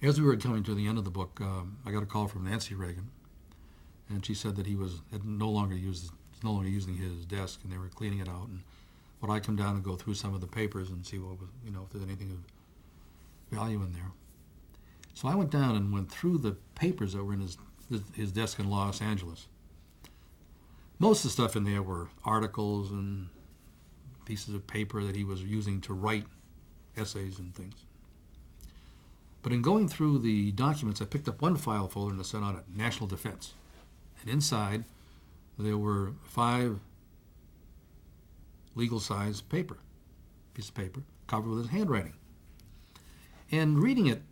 As we were coming to the end of the book, I got a call from Nancy Reagan, and she said that he was no longer using his desk, and they were cleaning it out. And would I come down and go through some of the papers and see what was, if there's anything of value in there. So I went down and went through the papers that were in his desk in Los Angeles. Most of the stuff in there were articles and pieces of paper that he was using to write essays and things. But in going through the documents, I picked up one file folder and it said on it, National Defense. And inside, there were 5 legal-size pieces of paper, covered with his handwriting. And reading it,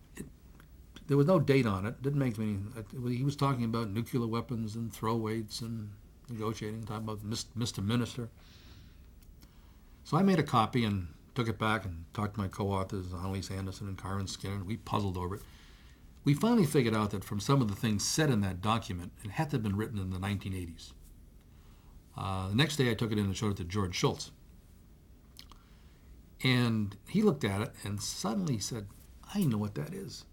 there was no date on it. Didn't make me. He was talking about nuclear weapons and throw weights and negotiating, talking about Mr. Minister. So I made a copy and took it back and talked to my co-authors, Annalise Anderson and Karen Skinner, and we puzzled over it. We finally figured out that from some of the things said in that document, it had to have been written in the 1980s. The next day I took it in and showed it to George Shultz. And he looked at it and suddenly said, I know what that is.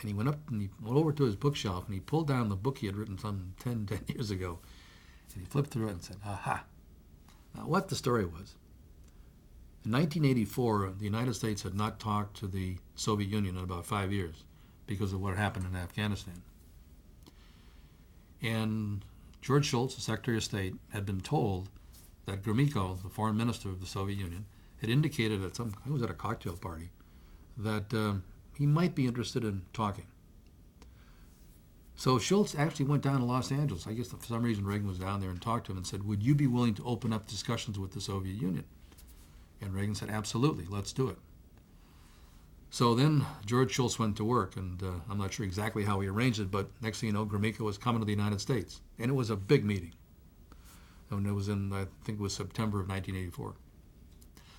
And he went up and he went over to his bookshelf and he pulled down the book he had written some 10 years ago. And he flipped through it and said, aha. Now what the story was, in 1984, the United States had not talked to the Soviet Union in about 5 years because of what happened in Afghanistan. And George Shultz, the Secretary of State, had been told that Gromyko, the foreign minister of the Soviet Union, had indicated he was at a cocktail party, that he might be interested in talking. So Shultz actually went down to Los Angeles. I guess for some reason Reagan was down there and talked to him and said, would you be willing to open up discussions with the Soviet Union? And Reagan said, absolutely, let's do it. So then George Shultz went to work, and I'm not sure exactly how he arranged it, but next thing you know, Gromyko was coming to the United States. And it was a big meeting. And it was in, I think it was September of 1984.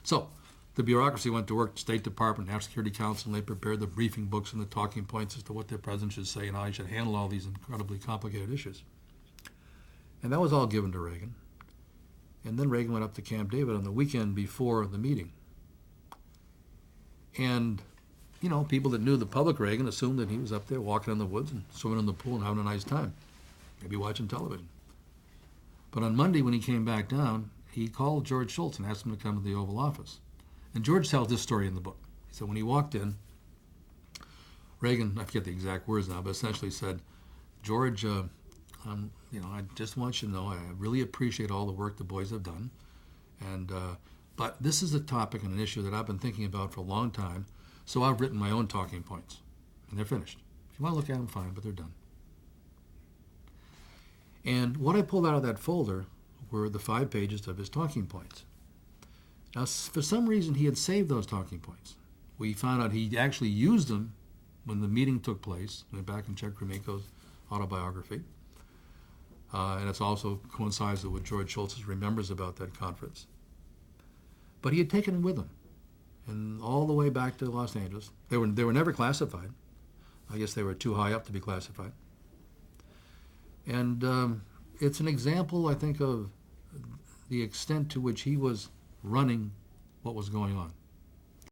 So the bureaucracy went to work, State Department, National Security Council, and they prepared the briefing books and the talking points as to what their president should say and how he should handle all these incredibly complicated issues. And that was all given to Reagan. And then Reagan went up to Camp David on the weekend before the meeting. And, people that knew the public Reagan assumed that he was up there walking in the woods and swimming in the pool and having a nice time, maybe watching television. But on Monday when he came back down, he called George Shultz and asked him to come to the Oval Office. And George tells this story in the book. He said when he walked in, Reagan, I forget the exact words now, but essentially said, George, I just want you to know I really appreciate all the work the boys have done. And but this is a topic and an issue that I've been thinking about for a long time, so I've written my own talking points. And they're finished. If you want to look at them, fine, but they're done. And what I pulled out of that folder were the 5 pages of his talking points. Now, for some reason, he had saved those talking points. We found out he actually used them when the meeting took place. Went back and checked Gromyko's autobiography. And it's also coincides with what George Shultz remembers about that conference. But he had taken them with him, and all the way back to Los Angeles. They were never classified. I guess they were too high up to be classified. And it's an example, I think, of the extent to which he was running what was going on.